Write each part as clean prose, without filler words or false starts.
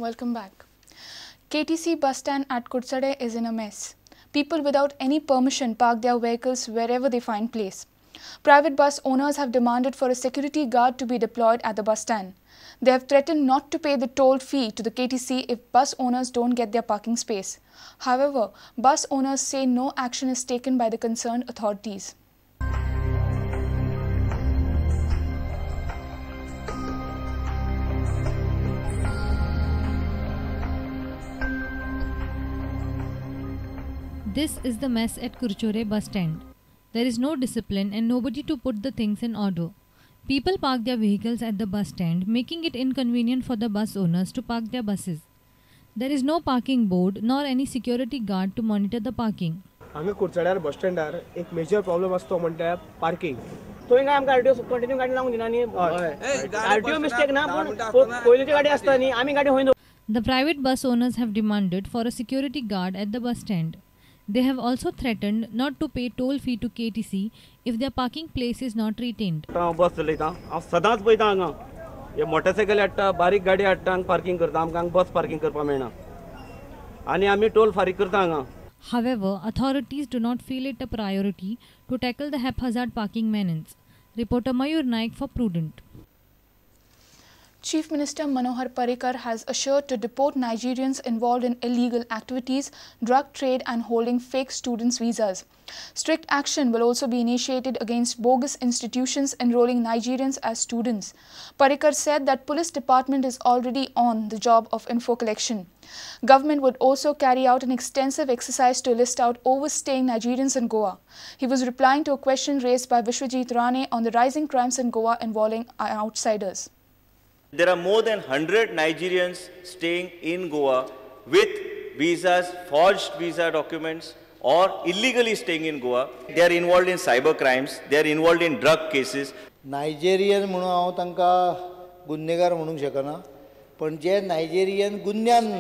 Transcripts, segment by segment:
Welcome back. KTC bus stand at Kursade is in a mess. People without any permission park their vehicles wherever they find place. Private bus owners have demanded for a security guard to be deployed at the bus stand. They have threatened not to pay the toll fee to the KTC if bus owners don't get their parking space. However, bus owners say no action is taken by the concerned authorities. This is the mess at Kurchore bus stand. There is no discipline and nobody to put the things in order. People park their vehicles at the bus stand, making it inconvenient for the bus owners to park their buses. There is no parking board nor any security guard to monitor the parking. हांगा कुर्चड्यार बस स्टँडार एक major problem असतो म्हणटा parking. तो हिंगा आमकां RTO continue गाडी लावून दिना न्ही. आरटीओ मिस्टेक ना पण पयलीची गाडी आसता न्ही आमी गाडी होईन. The private bus owners have demanded for a security guard at the bus stand. They have also threatened not to pay toll fee to KTC if their parking place is not retained. बस चलयता हांव सदांच पळयता हांगा हे motorcycle हाडटा बारीक गाडी हाडटा हांगा पार्किंग करता आमकां बस पार्किंग करपाक मेळना आनी आमी टोल फारीक करता हांगा. However, authorities do not feel it a priority to tackle the haphazard parking menace. Reporter Mayur Naik for Prudent. Chief Minister Manohar Parrikar has assured to deport Nigerians involved in illegal activities, drug trade and holding fake students' visas. Strict action will also be initiated against bogus institutions enrolling Nigerians as students. Parrikar said that police department is already on the job of info collection. Government would also carry out an extensive exercise to list out overstaying Nigerians in Goa. He was replying to a question raised by Vishwajit Rane on the rising crimes in Goa involving outsiders. There are more than 100 Nigerians staying in Goa with visas, forged visa documents or illegally staying in Goa. They are involved in cyber crimes, they are involved in drug cases. Nigerian म्हणून हांव तांकां गुन्हेगार म्हणूंक शकना पण जे Nigerian गुन्ह्यान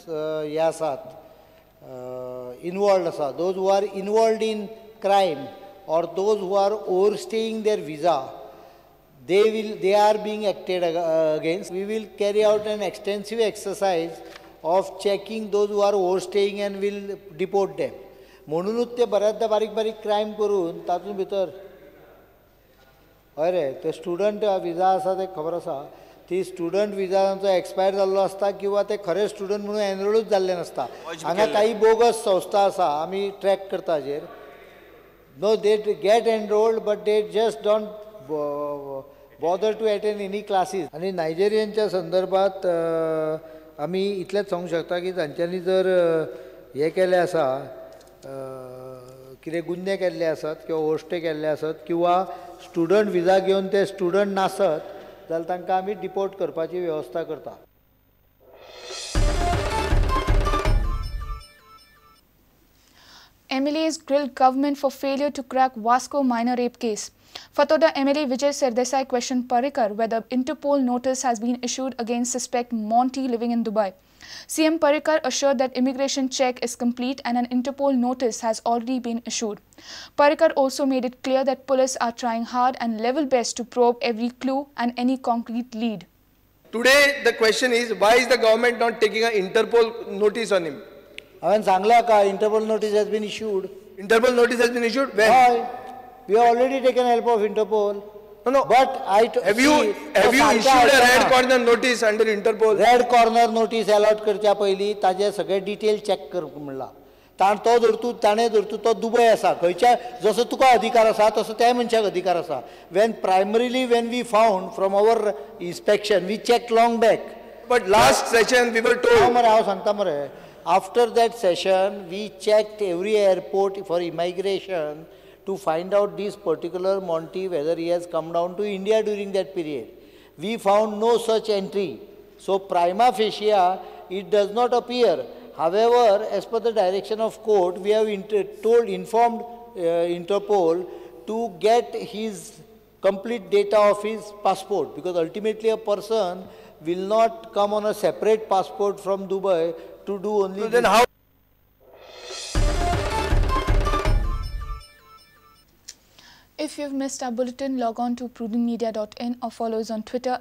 हे आसात involved आसा those who are involved in crime or those who are overstaying their visa they are being acted against. We will carry out an extensive exercise of checking those who are overstaying and will deport them. म्हणूनच ते बऱ्याचदा बारीक बारीक crime करून तातूंत भितर हय रे ते स्टुडंट विजा आसा ते खबर आसा ती स्टुडंट विजा तांचो एक्सपायर जाल्लो आसता किंवा ते खरे स्टुडंट म्हणून एनरोलूच जाल्ले नासता. हांगा काही बोगस संस्था आसा आमी ट्रॅक करता हाजेर. No they get enrolled but they just don't bother to attend any classes. आणि नायजेरियनच्या संदर्भात आमी इतलेंच सांगूंक शकता की तांच्यांनी जर हे केले आसा कितें गुन्हे केल्ले आसात किंवा ओश्टे केल्ले आसात किंवा स्टुडंट विजा घेवन ते स्टुडंट नासत जाल्यार तांकां आमी डिपोर्ट करपाची वेवस्था करता. MLAs grilled government for failure to crack Vasco minor rape case. Fatoda MLA Vijay Sardesai questioned Parrikar whether Interpol notice has been issued against suspect Monty living in Dubai. CM Parrikar assured that immigration check is complete and an Interpol notice has already been issued. Parrikar also made it clear that police are trying hard and level best to probe every clue and any concrete lead. Today the question is why is the government not taking an Interpol notice on him? हांवें सांगलां का Interpol notice has been issued. Interpol notice has been issued when? We have already taken help of Interpol. No. But have you issued a red corner notice under Interpol? Red corner notice allot करच्या पयलीं ताजे सगळे detail check कर म्हणला. तो धरतू ताणें धरतू तो दुबय आसा खंयच्या जसो तुका अधिकार आसा तसो त्या मनशाक अधिकार आसा. When we found from our inspection we checked long back. But last session we were told. हांव सांगता मरे. After that session, we checked every airport for immigration to find out this particular Monty, whether he has come down to India during that period. We found no such entry. So, prima facie, it does not appear. However, as per the direction of court, we have informed Interpol to get his complete data of his passport, because ultimately a person will not come on a separate passport from Dubai to do only. So then how? If you've missed our bulletin, log on to prudentmedia.in or follow us on Twitter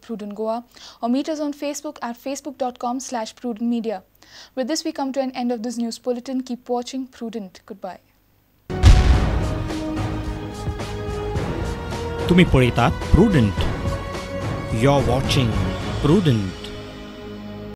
@PrudentGoa or meet us on Facebook at facebook.com/prudentmedia. With this, we come to an end of this news bulletin. Keep watching Prudent. Goodbye. तुम्ही पळयतात Prudent. You're watching Prudent.